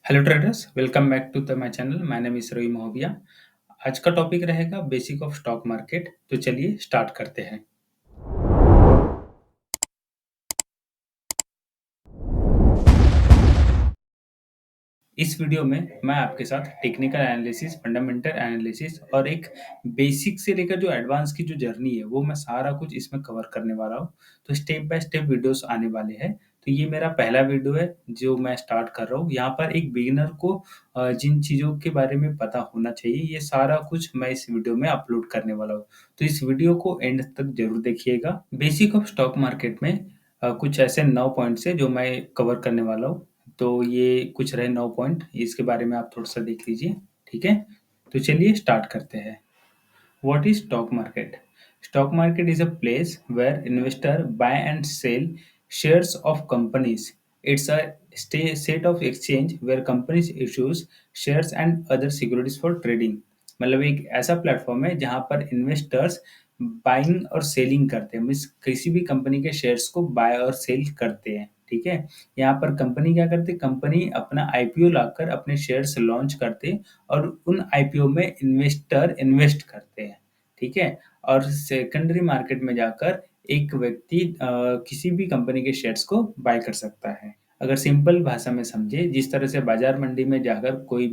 Hello traders, welcome back to the my channel. My name is Ravi Mahobiya. आज का topic रहेगा basic of stock market. तो चलिए start करते हैं। इस वीडियो में मैं आपके साथ टेक्निकल एनालिसिस, फंडामेंटल एनालिसिस और एक बेसिक से लेकर जो एडवांस की जो जर्नी है वो मैं सारा कुछ इसमें कवर करने वाला हूँ। तो स्टेप बाय स्टेप वीडियोस आने वाले हैं। तो ये मेरा पहला वीडियो है जो मैं स्टार्ट कर रहा हूँ। यहाँ पर एक बिगिनर को जिन चीज़ों के बारे में पता होना चाहिए ये सारा कुछ मैं इस वीडियो में अपलोड करने वाला हूँ। तो इस वीडियो को एंड तक जरूर देखिएगा। बेसिक ऑफ स्टॉक मार्केट में कुछ ऐसे 9 पॉइंट्स हैं जो मैं कवर करने वाला हूँ। तो ये कुछ रहे 9 पॉइंट, इसके बारे में आप थोड़ा-सा देख लीजिए, ठीक है? तो चलिए स्टार्ट करते हैं। What is stock market? Stock market is a place where investors buy and sell shares of companies. It's a set of exchange where companies issues shares and other securities for trading. मतलब एक ऐसा platform है जहां पर investors buying और selling करते हैं, means किसी भी कंपनी के शेयर्स को बाय और सेल करते हैं। ठीक है, यहाँ पर कंपनी क्या करती है, कंपनी अपना आईपीओ लाकर अपने शेयर्स लॉन्च करते और उन आईपीओ में इन्वेस्टर इन्वेस्ट करते हैं। ठीक है, और सेकेंडरी मार्केट में जाकर एक व्यक्ति किसी भी कंपनी के शेयर्स को बाय कर सकता है। अगर सिंपल भाषा में समझे, जिस तरह से बाजार मंडी में जाकर कोई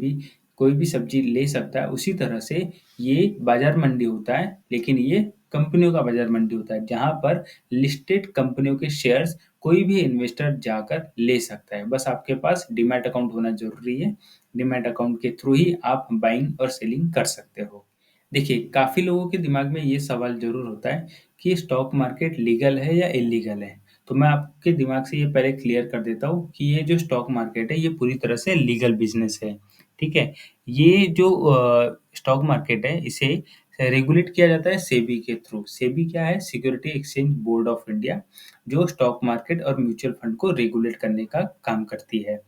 भी सब्जी ले सकता है, उसी तरह से ये बाजार मंडी होता है, लेकिन ये कंपनियों का बाजार मंडी होता है जहां पर लिस्टेड कंपनियों के शेयर्स कोई भी इन्वेस्टर जाकर ले सकता है। बस आपके पास डीमैट अकाउंट होना जरूरी है। डीमैट अकाउंट के थ्रू ही आप बाइंग और सेलिंग कर सकते हो। देखिए, काफ़ी लोगों के दिमाग में ये सवाल ज़रूर होता है कि स्टॉक मार्केट लीगल है या इल्लीगल है? तो मैं आपके दिमाग से ये पहले क्लियर कर देता हूँ कि ये जो स्टॉक मार्केट है, ये पूरी तरह से लीगल बिज़नेस है, ठीक है? ये जो स्टॉक मार्केट है, इसे रेगुलेट किया जाता है सेबी के थ्रू। सेबी क्या है? Security exchange board of India, जो स्टॉक मार्केट और म्यूचुअल फंड को रेगुलेट करने का काम करती है।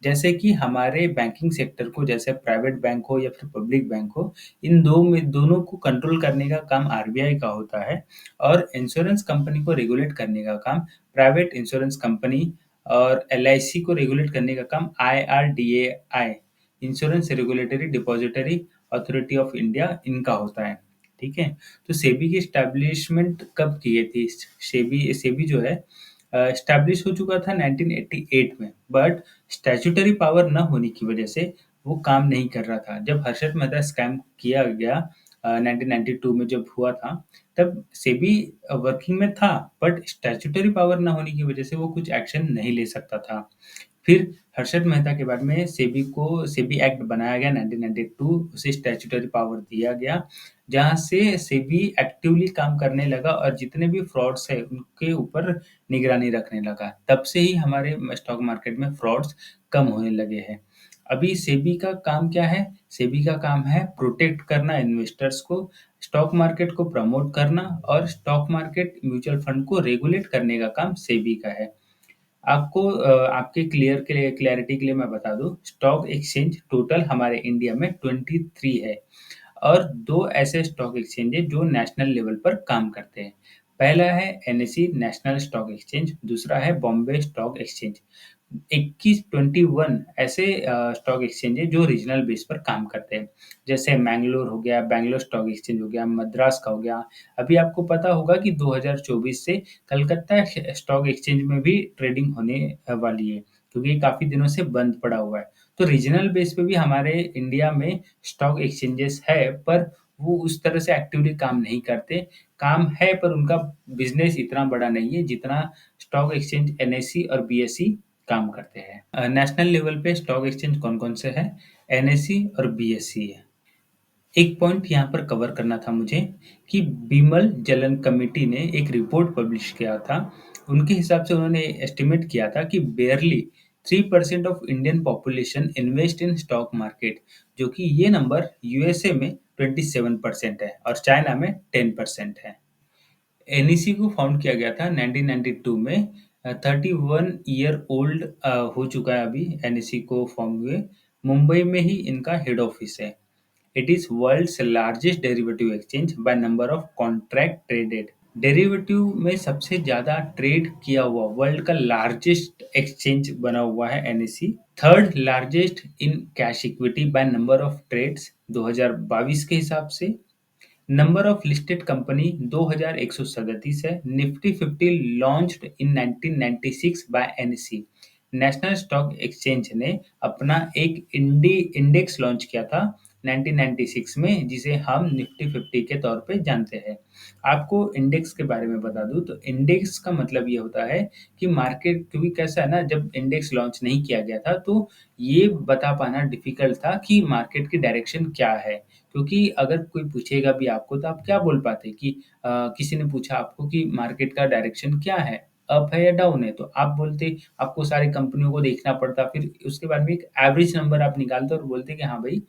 जैसे कि हमारे बैंकिंग सेक्टर को, जैसे प्राइवेट बैंक हो या फिर पब्लिक बैंक हो, इन दोनों को कंट्रोल करने का काम आरबीआई का होता है और इंश्योरेंस कंपनी को रेगुलेट करने का काम प्राइवेट इंश्योरेंस कंपनी और एलआईसी को रेगुलेट करने का काम IRDAI, insurance regulatory depository authority of India, इनका होता है। ठीक है, तो सेबी की स्टैब्लिशमेंट कब की गई थी? सेबी सेबी जो है एस्टैब्लिश हो चुका था 1988 में, बट स्टैट्यूटरी पावर न होने की वजह से वो काम नहीं कर रहा था। जब हर्षद मेहता स्कैम किया गया 1992 में जब हुआ था, तब सेबी वर्किंग में था, बट स्टैट्यूटरी पावर न होने की वजह से वो कुछ एक्शन नहीं ले सकता था। फिर हर्षद मेहता के बाद में सेबी एक्ट बनाया गया 1992, उसे स्टैट्यूटरी पावर दिया गया, जहाँ से सेबी एक्टिवली काम करने लगा और जितने भी फ्रॉड्स है उनके ऊपर निगरानी रखने लगा। तब से ही हमारे स्टॉक मार्केट में फ्रॉड्स कम होने लगे हैं। अभी सेबी का काम क्या है? सेबी का काम है प्रोटेक्ट करना इन्वेस्टर्स को, स्टॉक मार्केट को प्रमोट करना और स्टॉक मार्केट म्यूचुअल फंड को रेगुलेट करने का काम सेबी का है। आपको आपके क्लैरिटी के लिए मैं बता दूं, स्टॉक एक्सचेंज टोटल हमारे इंडिया में 23 है और दो ऐसे स्टॉक एक्सचेंज है जो नेशनल लेवल पर काम करते हैं। पहला है एनएसई नेशनल स्टॉक एक्सचेंज, दूसरा है बॉम्बे स्टॉक एक्सचेंज। 21 ऐसे स्टॉक एक्सचेंज है जो रीजनल बेस पर काम करते हैं। जैसे मैंगलोर हो गया, बैंगलोर स्टॉक एक्सचेंज हो गया, मद्रास का हो गया। अभी आपको पता होगा कि 2024 से कलकत्ता स्टॉक एक्सचेंज में भी ट्रेडिंग होने वाली है, क्योंकि ये काफी दिनों से बंद पड़ा हुआ है। तो रीजनल बेस पे भी हमारे इंडिया में स्टॉक एक्सचेंजेस है, पर वो उस तरह से एक्टिवली काम नहीं करते। काम है पर उनका बिजनेस इतना बड़ा नहीं है जितना स्टॉक एक्सचेंज एनएसई और बीएसई काम करते हैं। नेशनल लेवल पे स्टॉक एक्सचेंज कौन-कौन से हैं? एनएसई और बीएसई है। एक पॉइंट यहाँ पर कवर करना था मुझे कि बिमल जलन कमेटी ने एक रिपोर्ट पब्लिश किया था। उनके हिसाब से उन्होंने एस्टिमेट किया था कि बेयरली 3% of Indian population invest in stock market, जो कि ये नंबर यूएसए में 27% है और चाइना में 10% है। एनईसी को फाउंड किया गया था 1992 में। 31 ईयर ओल्ड हो चुका है अभी एनईसी को फॉर्म हुए। मुंबई में ही इनका हेड ऑफिस है। It is world's largest derivative exchange by number of contract traded. Derivative में सबसे ज़्यादा ट्रेड किया हुआ वर्ल्ड का लार्जेस्ट एक्सचेंज बना हुआ है NSC. Third largest in cash equity by number of trades 2022 के हिसाब से। नंबर ऑफ लिस्टेड कंपनी 2137 है। Nifty 50 launched in 1996 by NSC. National stock exchange ने अपना एक इंडेक्स लॉन्च किया था 1996 में, जिसे हम निफ्टी 50 के तौर पे जानते हैं। आपको इंडेक्स के बारे में बता दूं तो इंडेक्स का मतलब ये होता है कि मार्केट, क्योंकि कैसा है ना, जब इंडेक्स लॉन्च नहीं किया गया था तो ये बता पाना डिफिकल्ट था कि मार्केट की डायरेक्शन क्या है। क्योंकि अगर कोई पूछेगा भी आपको तो आप क्या बोल पाते कि किसी ने पूछा आपको कि मार्केट का डायरेक्शन क्या है, अप है या डाउन है, तो आप बोलते, आपको सारी कंपनियों को देखना पड़ता, फिर उसके बाद में एक एवरेज नंबर आप निकालते और बोलते कि हाँ भाई,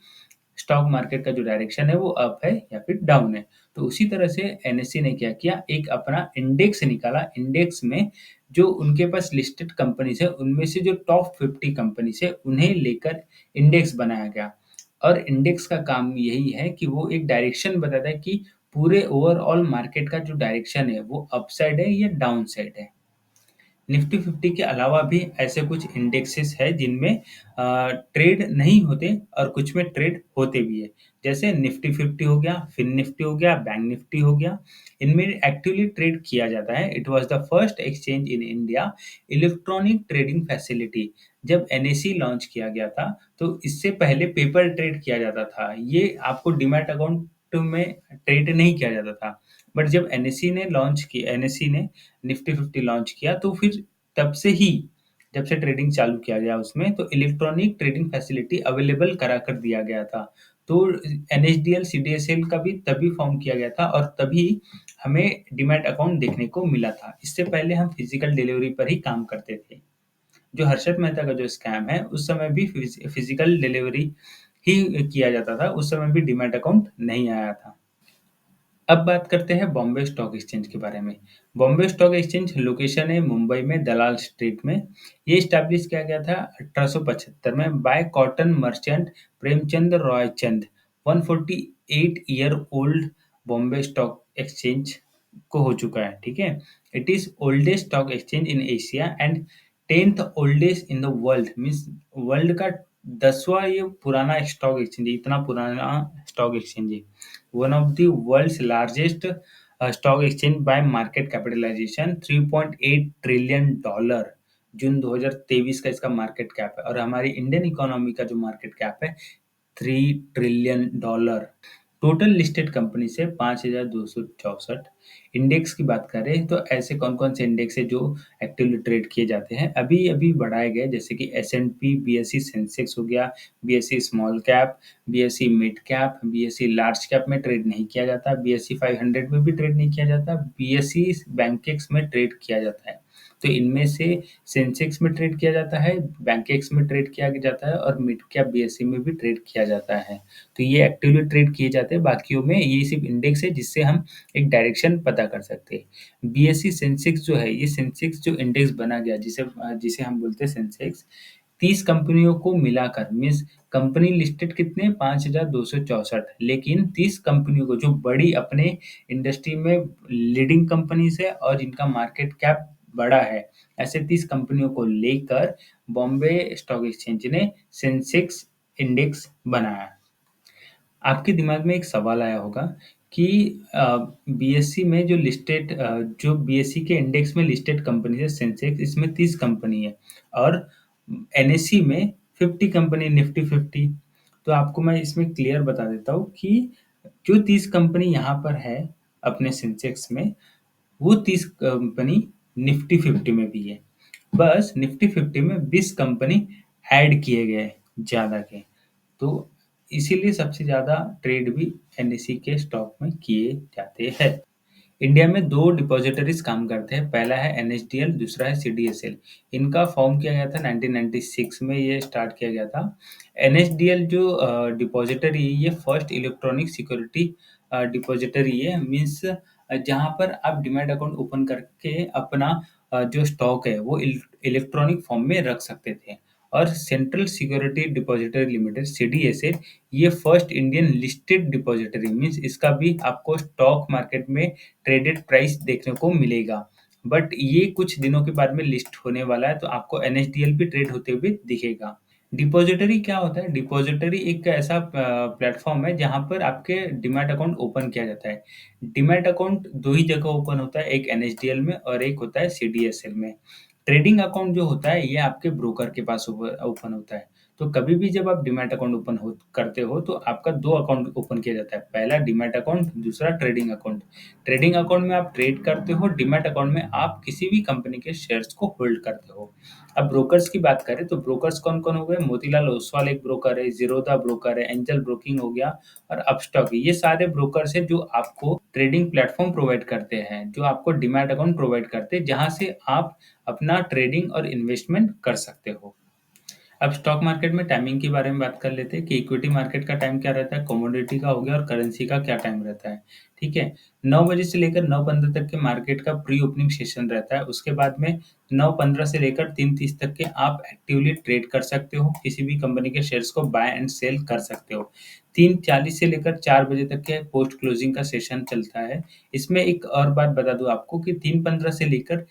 स्टॉक मार्केट का जो डायरेक्शन है वो अप है या फिर डाउन है। तो उसी तरह से एनएससी ने क्या किया, एक अपना इंडेक्स निकाला। इंडेक्स में जो उनके पास लिस्टेड कंपनीज है उनमें से जो टॉप 50 कंपनीज है उन्हें लेकर इंडेक्स बनाया गया। और इंडेक्स का काम यही है कि वो एक डायरेक्शन बताता है कि पूरे ओवरऑल मार्केट का जो डायरेक्शन है वो अप साइड है या डाउन साइड है। निफ्टी 50 के अलावा भी ऐसे कुछ इंडेक्सेस है जिनमें ट्रेड नहीं होते और कुछ में ट्रेड होते भी है। जैसे निफ्टी 50 हो गया, फिन निफ्टी हो गया, बैंक निफ्टी हो गया। इनमें एक्टिवली ट्रेड किया जाता है। It was the first exchange in India electronic trading facility. जब एनएससी लॉन्च किया गया था तो इससे पहले पेपर ट्रेड किया जाता था। ये आपको डीमैट अकाउंट में ट्रेड नहीं किया जाता था। बट जब एनएससी ने निफ्टी 50 लॉन्च किया तो फिर तब से ही, जब से ट्रेडिंग चालू किया गया उसमें, तो इलेक्ट्रॉनिक ट्रेडिंग फैसिलिटी अवेलेबल करा कर दिया गया था। तो एनएसडीएल सीडीएसएल का भी तभी फॉर्म किया गया था और तभी हमें डीमैट अकाउंट देखने को मिला था। इससे पहले हम फिजिकल डिलीवरी पर ही काम करते थे। जो हर्षद मेहता का जो स्कैम है उस समय भी फिजिकल डिलीवरी ही किया जाता था, उस समय भी डीमैट अकाउंट नहीं आया था। अब बात करते हैं बॉम्बे स्टॉक एक्सचेंज के बारे में। बॉम्बे स्टॉक एक्सचेंज लोकेशन है मुंबई में दलाल स्ट्रीट में। ये स्टैब्लिश किया गया था 1875 में bye cotton merchant Premchand Roy चंद। 148 year old Bombay stock exchange को हो चुका है, ठीक है। It is oldest stock exchange in Asia and 10th oldest in the world, means world का 10वां ये पुराना स्टॉक एक्सचेंज है, इतना पुराना स्टॉक एक्सचेंज है। one of the world's largest stock exchange by market capitalization 3.8 trillion dollar. जून 2023 का इसका मार्केट कैप है और हमारी इंडियन इकोनॉमी का जो मार्केट कैप है 3 trillion dollar. Total listed company से 5264। इंडेक्स की बात करें तो ऐसे कौन कौन से इंडेक्स है जो एक्टिवली ट्रेड किए जाते हैं, अभी अभी बढ़ाए गए, जैसे कि एस&पी, बीएसई सेंसेक्स हो गया, BSE small cap, BSE mid cap, BSE large cap में ट्रेड नहीं किया जाता, बीएसई 500 में भी ट्रेड नहीं किया जाता, बीएसई बैंकेक्स में ट्रेड किया जाता है। तो इनमें से सेंसेक्स में ट्रेड किया जाता है, बैंकेक्स में ट्रेड किया जाता है और मिड कैप बीएसई में भी ट्रेड किया जाता है। तो ये एक्टिवली ट्रेड किए जाते हैं, बाकियों में ये सिर्फ इंडेक्स है जिससे हम एक डायरेक्शन पता कर सकते हैं। बीएसई सेंसेक्स जो है, ये सेंसेक्स जो इंडेक्स बना गया, जिसे जिसे हम बोलते हैं सेंसेक्स, 30 कंपनियों को मिलाकर, मीन्स कंपनी लिस्टेड कितने, 5264, लेकिन 30 कंपनियों को, जो बड़ी अपने इंडस्ट्री में लीडिंग कंपनीज है और जिनका मार्केट कैप बड़ा है, ऐसे 30 कंपनियों को लेकर बॉम्बे स्टॉक एक्सचेंज ने सेंसेक्स इंडेक्स बनाया। आपके दिमाग में एक सवाल आया होगा कि बीएसई में जो बीएसई के इंडेक्स में लिस्टेड कंपनी है सेंसेक्स, इसमें 30 कंपनी है और एनएससी में 50 कंपनी, निफ्टी 50। तो आपको मैं इसमें क्लियर बता देता हूँ कि जो 30 कंपनी यहाँ पर है अपने सेंसेक्स में, वो 30 कंपनी निफ्टी 50 में भी है। बस निफ्टी 50 में 20 कंपनी ऐड किए गए ज़्यादा के। तो इसीलिए सबसे ज़्यादा ट्रेड भी एनएससी के स्टॉक में किए जाते हैं। इंडिया में 2 डिपॉजिटरीज काम करते हैं, पहला है एनएसडीएल, दूसरा है सीडीएसएल। इनका फॉर्म किया गया था 1996 में, ये स्टार्ट किया गया था। एनएसडीएल जो डिपॉजिटरी है, ये फर्स्ट इलेक्ट्रॉनिक सिक्योरिटी डिपॉजिटरी है, मीन्स जहाँ पर आप डिमैट अकाउंट ओपन करके अपना जो स्टॉक है वो इलेक्ट्रॉनिक फॉर्म में रख सकते थे। और सेंट्रल सिक्योरिटी डिपॉजिटरी लिमिटेड सीडीएसए ये first Indian listed depository means इसका भी आपको स्टॉक मार्केट में ट्रेडेड प्राइस देखने को मिलेगा। बट ये कुछ दिनों के बाद में लिस्ट होने वाला है तो आपको एनएसडीएल पे ट्रेड होते हुए दिखेगा। डिपॉजिटरी क्या होता है? डिपॉजिटरी एक ऐसा प्लेटफॉर्म है जहाँ पर आपके डीमैट अकाउंट ओपन किया जाता है। डीमैट अकाउंट दो ही जगह ओपन होता है, एक एनएसडीएल में और एक होता है सीडीएसएल में। ट्रेडिंग अकाउंट जो होता है ये आपके ब्रोकर के पास ओपन होता है। तो कभी भी जब आप डीमैट अकाउंट ओपन करते हो तो आपका दो अकाउंट ओपन किया जाता है, पहला डीमैट अकाउंट, दूसरा ट्रेडिंग अकाउंट। ट्रेडिंग अकाउंट में आप ट्रेड करते हो, डीमैट अकाउंट में आप किसी भी कंपनी के शेयर्स को होल्ड करते हो। अब ब्रोकर्स की बात करें तो ब्रोकर्स कौन-कौन हो गए? मोतीलाल ओसवाल एक ब्रोकर है, ज़ीरोधा ब्रोकर है, एंजल ब्रोकिंग हो गया और अपस्टॉक। ये सारे ब्रोकर्स हैं जो आपको ट्रेडिंग प्लेटफ़ॉर्म प्रोवाइड करते हैं, जो आपको डीमैट अकाउंट प्रोवाइड करते हैं, जहाँ से आप अपना ट्रेडिंग और इन्वेस्टमेंट कर सकते हो। अब स्टॉक मार्केट में टाइमिंग के बारे में बात कर लेते हैं कि इक्विटी मार्केट का टाइम क्या रहता है, कमोडिटी का हो गया और करेंसी का क्या टाइम रहता है, ठीक है? 9 बजे से लेकर 9:15 तक के मार्केट का प्री ओपनिंग सेशन रहता है। उसके बाद में 9:15 से लेकर 3:30 तक के आप एक्टिवली ट्रेड कर सकते हो, किसी भी कंपनी के शेयर्स को बाय एंड सेल कर सकते हो। 3:40 से लेकर 4 बजे तक के पोस्ट क्लोजिंग का सेशन चलता है। इसमें एक और बात बता दूँ आपको कि 3:15 से लेकर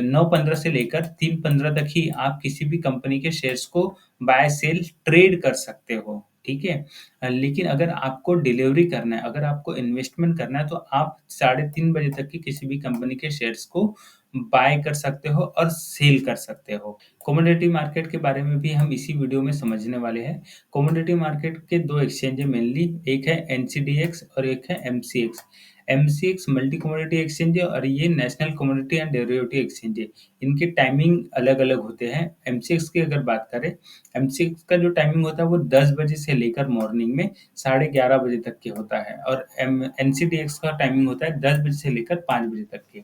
9:15 से लेकर 3:15 तक ही आप किसी भी कंपनी के शेयर्स को बाय सेल ट्रेड कर सकते हो, ठीक है? लेकिन अगर आपको डिलीवरी करना है, अगर आपको इन्वेस्टमेंट करना है तो आप 3:30 बजे तक की किसी भी कंपनी के शेयर्स को बाय कर सकते हो और सेल कर सकते हो। कमोडिटी मार्केट के बारे में भी हम इसी वीडियो में समझने वाले हैं। कमोडिटी मार्केट के 2 एक्सचेंज है मेनली, एक है एनसीडीएक्स और एक है MCX. MCX multi commodity exchange है और ये national commodity and derivative exchange है। इनके टाइमिंग अलग-अलग होते हैं। एमसीएक्स की अगर बात करें, एमसीएक्स का जो टाइमिंग होता है वो 10 बजे से लेकर मॉर्निंग में 11:30 बजे तक के होता है और एनसीडीएक्स का टाइमिंग होता है 10 बजे से लेकर 5 बजे तक के।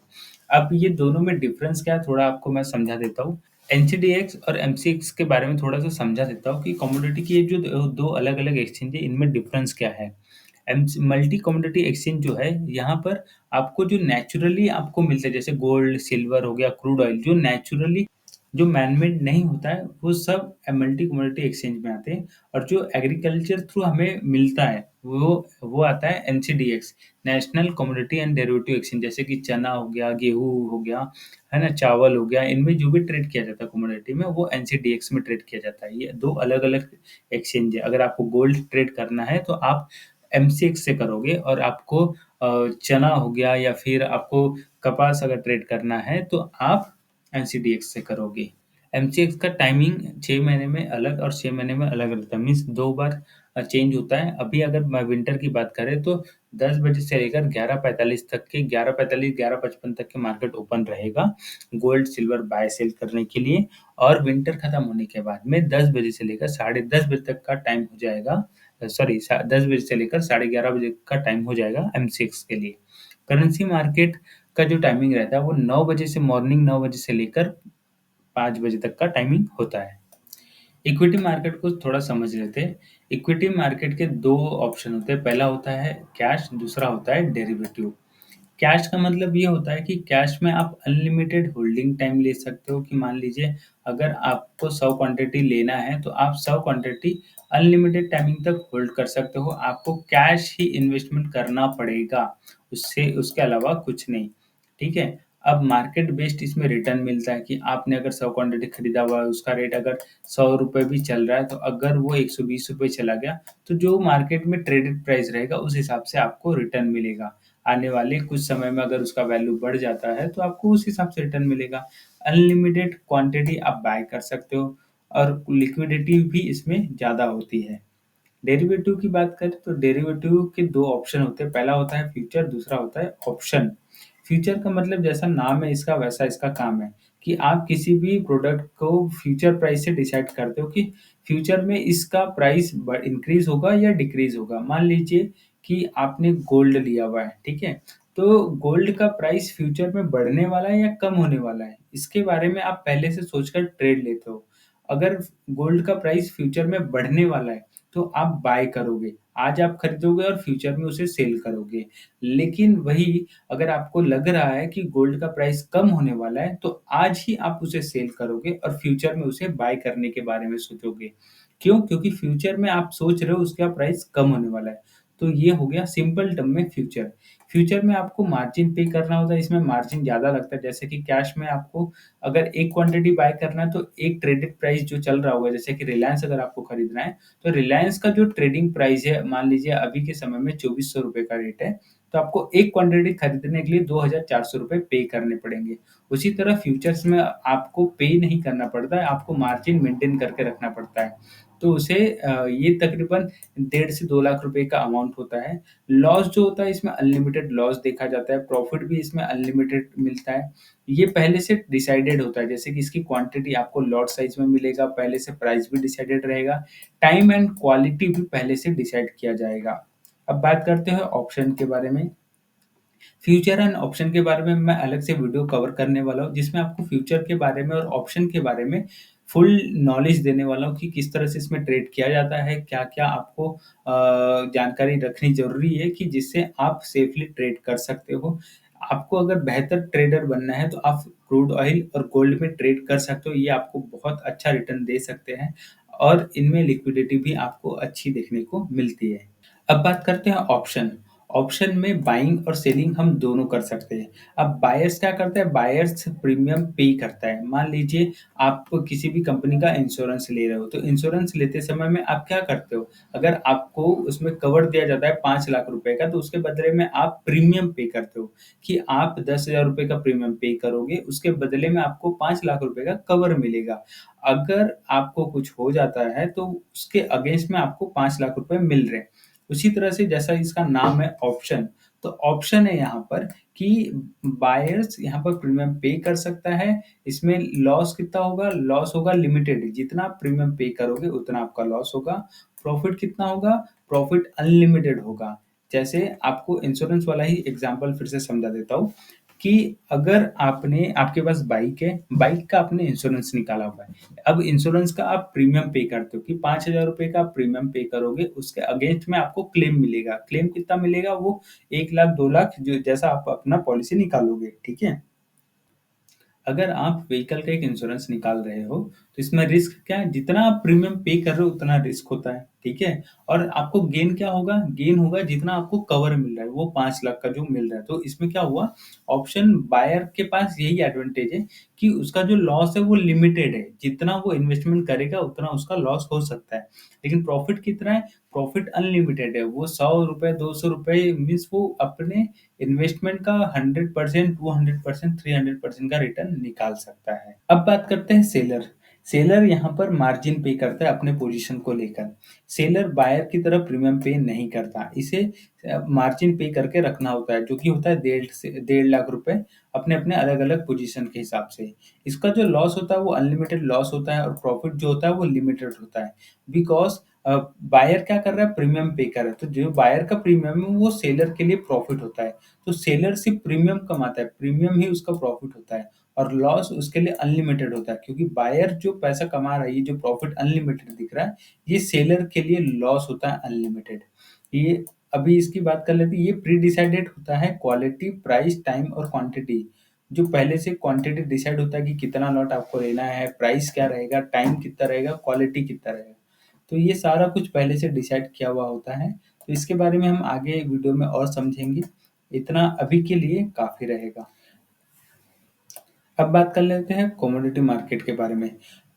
अब ये दोनों में डिफरेंस क्या है थोड़ा आपको मैं समझा देता हूँ। एनसीडीएक्स और एमसीएक्स के बारे में थोड़ा-सा समझा देता हूँ कि कमोडिटी की ये जो 2 अलग-अलग एक्सचेंज है इनमें डिफरेंस क्या है। मल्टी कमोडिटी एक्सचेंज जो है यहाँ पर आपको जो नेचुरली आपको मिलता है जैसे गोल्ड, सिल्वर हो गया, क्रूड ऑयल जो नेचुरली जो मैन-मेड नहीं होता है वो सब मल्टी कमोडिटी एक्सचेंज में आते हैं और जो एग्रीकल्चर थ्रू हमें मिलता है वो आता है NCDEX, national commodity and derivative exchange जैसे कि चना हो गया, गेहूँ हो गया, है ना? चावल हो गया, इनमें जो भी ट्रेड किया जाता है कमोडिटी में वो एनसीडीएक्स में ट्रेड किया जाता है। ये 2 अलग-अलग एक्सचेंज है। अगर आपको गोल्ड ट्रेड करना है तो आप एमसीएक्स से करोगे और आपको चना हो गया या फिर आपको कपास अगर ट्रेड करना है तो आप एनसीडीएक्स से करोगे। एमसीएक्स का टाइमिंग 6 महीने में अलग और 6 महीने में अलग रहता है मीन्स 2 बार चेंज होता है। अभी अगर मैं विंटर की बात करें तो 10 बजे से लेकर 11:45 तक के 11:45 11:55 तक के मार्केट ओपन रहेगा गोल्ड सिल्वर बाय सेल करने के लिए और विंटर खत्म होने के बाद में 10 बजे से लेकर 10:30 बजे तक का टाइम हो जाएगा सॉरी 10 बजे से लेकर 11:30 बजे का टाइम हो जाएगा एमसीएक्स के लिए। करेंसी मार्केट का जो टाइमिंग रहता है वो 9 बजे से मॉर्निंग 9 बजे से लेकर 5 बजे तक का टाइमिंग होता है। इक्विटी मार्केट को थोड़ा समझ लेते हैं। इक्विटी मार्केट के 2 ऑप्शन होते हैं, पहला होता है कैश, दूसरा होता है डेरिवेटिव। कैश का मतलब ये होता है कि कैश में आप अनलिमिटेड होल्डिंग टाइम ले सकते हो कि मान लीजिए अगर आपको 100 क्वांटिटी लेना है तो आप 100 क्वांटिटी अनलिमिटेड टाइमिंग तक होल्ड कर सकते हो। आपको कैश ही इन्वेस्टमेंट करना पड़ेगा, उससे उसके अलावा कुछ नहीं, ठीक है? अब मार्केट बेस्ड इसमें रिटर्न मिलता है कि आपने अगर 100 क्वांटिटी खरीदा हुआ है, उसका रेट अगर ₹100 भी चल रहा है, तो अगर वो ₹120 चला गया, तो जो मार्केट में ट्रेडेड प्राइस रहेगा, उस हिसाब से आपको रिटर्न मिलेगा। आने वाले कुछ समय में अगर उसका वैल्यू बढ़ जाता है तो आपको उस हिसाब से रिटर्न मिलेगा। अनलिमिटेड क्वांटिटी आप बाय कर सकते हो और लिक्विडिटी भी इसमें ज़्यादा होती है। डेरिवेटिव की बात करें तो डेरिवेटिव के 2 ऑप्शन होते हैं, पहला होता है फ्यूचर, दूसरा होता है ऑप्शन। फ्यूचर का मतलब जैसा नाम है इसका वैसा इसका काम है कि आप किसी भी प्रोडक्ट को फ्यूचर प्राइस से डिसाइड करते हो कि फ्यूचर में इसका प्राइस इंक्रीज होगा या डिक्रीज होगा। मान लीजिए कि आपने गोल्ड लिया हुआ है, ठीक है? तो गोल्ड का प्राइस फ्यूचर में बढ़ने वाला है या कम होने वाला है, इसके बारे में आप पहले से सोचकर ट्रेड लेते हो। अगर गोल्ड का प्राइस फ्यूचर में बढ़ने वाला है, तो आप बाय करोगे। आज आप खरीदोगे और फ्यूचर में उसे सेल करोगे। लेकिन वही अगर आपको लग रहा है कि गोल्ड का प्राइस कम होने वाला है, तो आज ही आप उसे सेल करोगे और फ्यूचर में उसे बाय करने के बारे में सोचोगे। क्यों? क्योंकि फ्यूचर में आप सोच रहे हो उसका प्राइस कम होने वाला है। तो ये हो गया सिंपल टर्म में फ्यूचर। फ्यूचर में आपको मार्जिन पे करना होता है, इसमें मार्जिन ज़्यादा लगता है। जैसे कि कैश में आपको अगर एक क्वांटिटी बाय करना है, तो एक ट्रेडेड प्राइस जो चल रहा होगा, जैसे कि रिलायंस अगर आपको खरीदना है, तो रिलायंस का जो ट्रेडिंग प्राइस है, मान लीजिए अभी के समय में ₹2400 का रेट है, तो आपको एक क्वांटिटी खरीदने के लिए ₹2400 पे करने पड़ेंगे। उसी तरह फ्यूचर्स में आपको पे नहीं करना पड़ता है, आपको मार्जिन मेंटेन करके रखना पड़ता है। तो उसे ये तकरीबन 1.5 से 2 लाख रुपए का अमाउंट होता है। लॉस जो होता है इसमें अनलिमिटेड लॉस देखा जाता है, प्रॉफिट भी इसमें अनलिमिटेड मिलता है। ये पहले से डिसाइडेड होता है, जैसे कि इसकी क्वांटिटी आपको लॉट साइज़ में मिलेगा, पहले से प्राइस भी डिसाइडेड रहेगा, टाइम एंड क्वालिटी भी पहले से डिसाइड किया जाएगा। अब बात करते हैं ऑप्शन के बारे में। फ्यूचर एंड ऑप्शन के बारे में मैं अलग से वीडियो कवर करने वाला हूँ, जिसमें आपको फ्यूचर के बारे में और ऑप्शन के बारे में फुल नॉलेज देने वाला हूँ कि किस तरह से इसमें ट्रेड किया जाता है, क्या-क्या आपको जानकारी रखनी ज़रूरी है कि जिससे आप सेफली ट्रेड कर सकते हो। आपको अगर बेहतर ट्रेडर बनना है, तो आप क्रूड ऑयल और गोल्ड में ट्रेड कर सकते हो, ये आपको बहुत अच्छा रिटर्न दे सकते हैं और इनमें लिक्विडिटी भी आपको अच्छी देखने को मिलती है। अब बात करते हैं ऑप्शन। ऑप्शन में बाइंग और सेलिंग हम दोनों कर सकते हैं। अब बायर्स क्या करता है? बायर्स प्रीमियम पे करता है। मान लीजिए आप किसी भी कंपनी का इंश्योरेंस ले रहे हो, तो इंश्योरेंस लेते समय में आप क्या करते हो? अगर आपको उसमें कवर दिया जाता है 5 लाख रुपए का, तो उसके बदले में आप प्रीमियम पे करते हो कि आप ₹10,000 का प्रीमियम पे करोगे, उसके बदले में आपको 5 लाख रुपए का कवर मिलेगा। अगर आपको कुछ हो जाता है, तो उसके अगेंस्ट में आपको 5 लाख रुपए मिल रहे हैं। उसी तरह से जैसा इसका नाम है ऑप्शन, तो ऑप्शन है यहाँ पर कि बायर्स यहाँ पर प्रीमियम पे कर सकता है। इसमें लॉस कितना होगा? लॉस होगा लिमिटेड, जितना आप प्रीमियम पे करोगे उतना आपका लॉस होगा। प्रॉफिट कितना होगा? प्रॉफिट अनलिमिटेड होगा। जैसे आपको इंश्योरेंस वाला ही एग्ज़ाम्पल फिर से समझा देता हूँ कि अगर आपके पास बाइक है, बाइक का आपने इंश्योरेंस निकाला हुआ है। अब इंश्योरेंस का आप प्रीमियम पे करते हो कि ₹5000 का आप प्रीमियम पे करोगे, उसके अगेंस्ट में आपको क्लेम मिलेगा। क्लेम कितना मिलेगा? वो 1 लाख, 2 लाख जो जैसा आप अपना पॉलिसी निकालोगे, ठीक है? अगर आप व्हीकल का एक इंश्योरेंस निकाल रहे हो, तो इसमें रिस्क क्या है? जितना आप प्रीमियम पे कर रहे हो उतना रिस्क होता है, ठीक है? और आपको गेन क्या होगा? गेन होगा जितना आपको कवर मिल रहा है, वो 5 लाख का जो मिल रहा है। तो इसमें क्या हुआ? ऑप्शन बायर के पास यही एडवांटेज है कि उसका जो लॉस है वो लिमिटेड है। जितना वो इन्वेस्टमेंट करेगा उतना उसका लॉस हो सकता है। लेकिन प्रॉफिट कितना है? प्रॉफिट अनलिमिटेड है। वो ₹100, ₹200 मीन्स वो अपने इन्वेस्टमेंट का 100%, 200%, 300% का रिटर्न निकाल सकता है। अब बात करते हैं सेलर। सेलर यहाँ पर मार्जिन पे करता है अपने पोजीशन को लेकर। सेलर बायर की तरह प्रीमियम पे नहीं करता। इसे मार्जिन पे करके रखना होता है, जो कि होता है 1.5 लाख रुपए अपने-अपने अलग-अलग पोजीशन के हिसाब से। इसका जो लॉस होता है वो अनलिमिटेड लॉस होता है और प्रॉफिट जो होता है वो लिमिटेड होता है। बिकॉज़ बायर क्या कर रहा है? प्रीमियम पे कर रहा है। तो जो बायर का प्रीमियम है वो सेलर के लिए प्रॉफिट होता है। तो सेलर सिर्फ प्रीमियम कमाता है, प्रीमियम ही उसका प्रॉफिट होता है और लॉस उसके लिए अनलिमिटेड होता है, क्योंकि बायर जो पैसा कमा रहा है, ये जो प्रॉफिट अनलिमिटेड दिख रहा है, ये सेलर के लिए लॉस होता है अनलिमिटेड। ये अभी इसकी बात कर लेते हैं, ये प्री डिसाइडेड होता है क्वालिटी, प्राइस, टाइम और क्वांटिटी। जो पहले से क्वांटिटी डिसाइड होता है कि कितना लॉट आपको लेना है, प्राइस क्या रहेगा, टाइम कितना रहेगा, क्वालिटी कितना रहेगा। तो ये सारा कुछ पहले से डिसाइड किया हुआ होता है। तो इसके बारे में हम आगे वीडियो में और समझेंगे। इतना अभी के लिए काफ़ी रहेगा। अब बात कर लेते हैं कमोडिटी मार्केट के बारे में।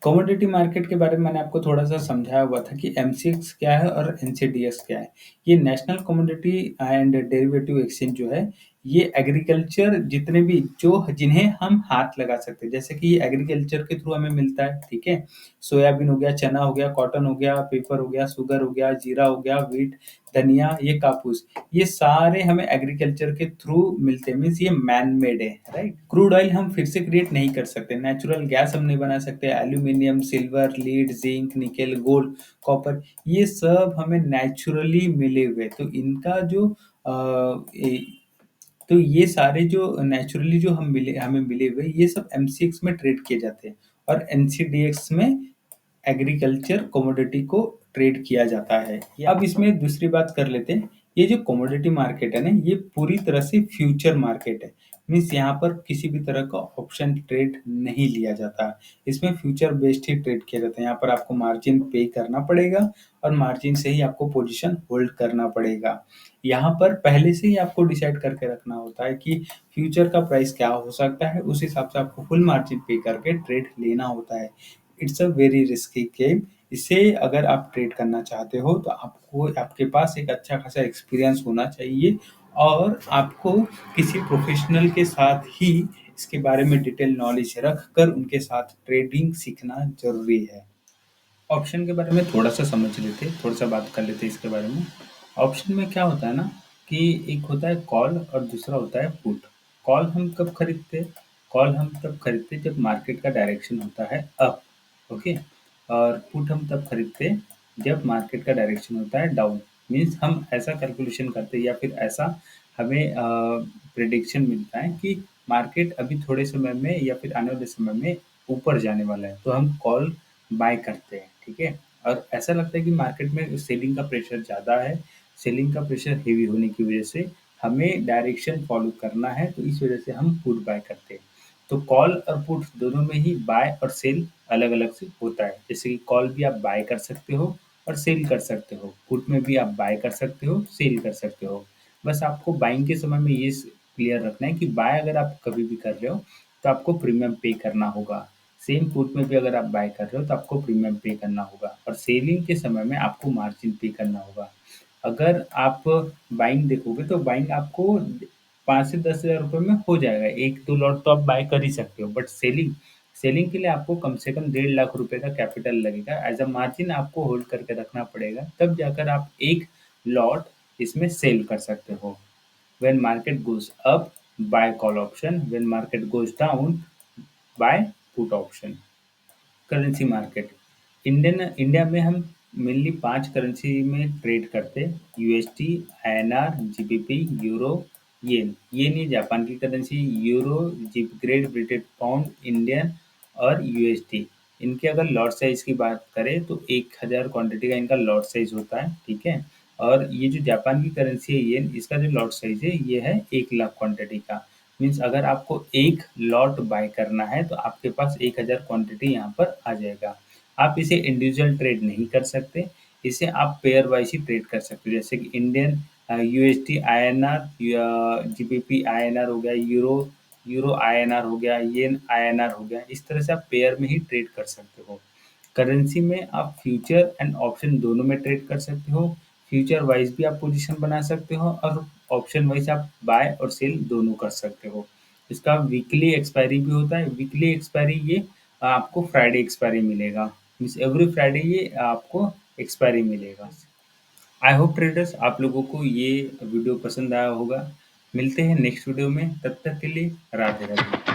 कमोडिटी मार्केट के बारे में मैंने आपको थोड़ा-सा समझाया हुआ था कि एमसीएक्स क्या है और एनसीडीएक्स क्या है। ये national commodity and derivative exchange जो है, ये एग्रीकल्चर जितने भी जो जिन्हें हम हाथ लगा सकते हैं, जैसे कि ये एग्रीकल्चर के थ्रू हमें मिलता है, ठीक है? सोयाबीन हो गया, चना हो गया, कॉटन हो गया, पेपर हो गया, शुगर हो गया, जीरा हो गया, व्हीट, धनिया, ये कापूस। ये सारे हमें एग्रीकल्चर के थ्रू मिलते हैं, मीन्स ये मैन मेड है, राइट? क्रूड ऑयल हम फिर से क्रिएट नहीं कर सकते, नेचुरल गैस हम नहीं बना सकते, aluminium, silver, lead, zinc, nickel, gold, copper, ये सब हमें नेचुरली मिले हुए। तो इनका जो तो ये सारे जो नेचुरली जो हमें मिले हुए, ये सब एमसीएक्स में ट्रेड किए जाते हैं और एनसीडीएक्स में एग्रीकल्चर कमोडिटी को ट्रेड किया जाता है। अब इसमें दूसरी बात कर लेते हैं, ये जो कमोडिटी मार्केट है ना, ये पूरी तरह से फ्यूचर मार्केट है। मीन्स यहाँ पर किसी भी तरह का ऑप्शन ट्रेड नहीं लिया जाता। इसमें फ्यूचर बेस्ड ही ट्रेड किया जाता है। यहाँ पर आपको मार्जिन पे करना पड़ेगा और मार्जिन से ही आपको पोजीशन होल्ड करना पड़ेगा। यहाँ पर पहले से ही आपको डिसाइड करके रखना होता है कि फ्यूचर का प्राइस क्या हो सकता है, उस हिसाब से आपको फुल मार्जिन पे करके ट्रेड लेना होता है। It's a very risky game. इसे अगर आप ट्रेड करना चाहते हो तो आपको आपके पास एक अच्छा खासा एक्सपीरियंस होना चाहिए और आपको किसी प्रोफेशनल के साथ ही इसके बारे में डिटेल नॉलेज रख कर उनके साथ ट्रेडिंग सीखना ज़रूरी है। ऑप्शन के बारे में थोड़ा-सा समझ लेते हैं, थोड़ा-सा बात कर लेते हैं इसके बारे में। ऑप्शन में क्या होता है ना कि एक होता है कॉल और दूसरा होता है पुट। कॉल हम कब खरीदते हैं? कॉल हम तब खरीदते हैं जब मार्केट का डायरेक्शन होता है अप, ओके? और पुट हम तब खरीदते हैं जब मार्केट का डायरेक्शन होता है डाउन। मीन्स हम ऐसा कैलकुलेशन करते हैं या फिर ऐसा हमें प्रेडिक्शन मिलता है कि मार्केट अभी थोड़े समय में या फिर आने वाले समय में ऊपर जाने वाला है, तो हम कॉल बाय करते हैं, ठीक है? और ऐसा लगता है कि मार्केट में सेलिंग का प्रेशर ज़्यादा है, सेलिंग का प्रेशर हेवी होने की वजह से हमें डायरेक्शन फॉलो करना है, तो इस वजह से हम पुट बाय करते हैं। तो कॉल और पुट दोनों में ही बाय और सेल अलग-अलग से होता है। जैसे कि कॉल भी आप बाय कर सकते हो और सेल कर सकते हो, पुट में भी आप बाय कर सकते हो, सेल कर सकते हो। बस आपको बाइंग के समय में ये क्लियर रखना है कि बाय अगर आप कभी भी कर रहे हो, तो आपको प्रीमियम पे करना होगा। सेम पुट में भी अगर आप बाय कर रहे हो तो आपको प्रीमियम पे करना होगा और सेलिंग के समय में आपको मार्जिन पे करना होगा। अगर आप बाइंग देखोगे तो बाइंग आपको 5 से 10,000 रुपए में हो जाएगा। 1-2 लॉट तो आप बाय कर ही सकते हो, बट सेलिंग सेलिंग के लिए आपको कम से कम 1.5 लाख रुपए का कैपिटल लगेगा। एज़ अ मार्जिन आपको होल्ड करके रखना पड़ेगा, तब जाकर आप 1 लॉट इसमें सेल कर सकते हो। When market goes up, buy call option. When market goes down, buy put option. Currency market India में हम मेनली 5 करेंसी में ट्रेड करते हैं, यूएसडी, आईएनआर, जीबीपी, यूरो, येन। येन ये जापान की करेंसी, यूरो, जी ग्रेट ब्रिटेन पाउंड, इंडियन और USD. इनके अगर लॉट साइज की बात करें तो 1000 क्वांटिटी का इनका लॉट साइज होता है, ठीक है? और ये जो जापान की करेंसी है येन, इसका जो लॉट साइज है ये है 1 लाख क्वांटिटी का। मीन्स अगर आपको एक लॉट बाय करना है तो आपके पास 1000 क्वांटिटी यहाँ पर आ जाएगा। आप इसे इंडिविजुअल ट्रेड नहीं कर सकते, इसे आप पेयर वाइज ही ट्रेड कर सकते हो। जैसे कि इंडियन यूएसडी आईएनआर या जीबीपी आईएनआर हो गया, यूरो यूरो आईएनआर हो गया, येन आईएनआर हो गया, इस तरह से आप पेयर में ही ट्रेड कर सकते हो। करेंसी में आप फ्यूचर एंड ऑप्शन दोनों में ट्रेड कर सकते हो। फ्यूचर वाइज भी आप पोजीशन बना सकते हो और ऑप्शन वाइज आप बाय और सेल दोनों कर सकते हो। इसका वीकली एक्सपायरी भी होता है। वीकली एक्सपायरी ये आपको फ्राइडे एक्सपायरी मिलेगा। मीन्स एवरी फ्राइडे ये आपको एक्सपायरी मिलेगा। आई होप ट्रेडर्स आप लोगों को ये वीडियो पसंद आया होगा। मिलते हैं नेक्स्ट वीडियो में, तब तक के लिए राधे राधे।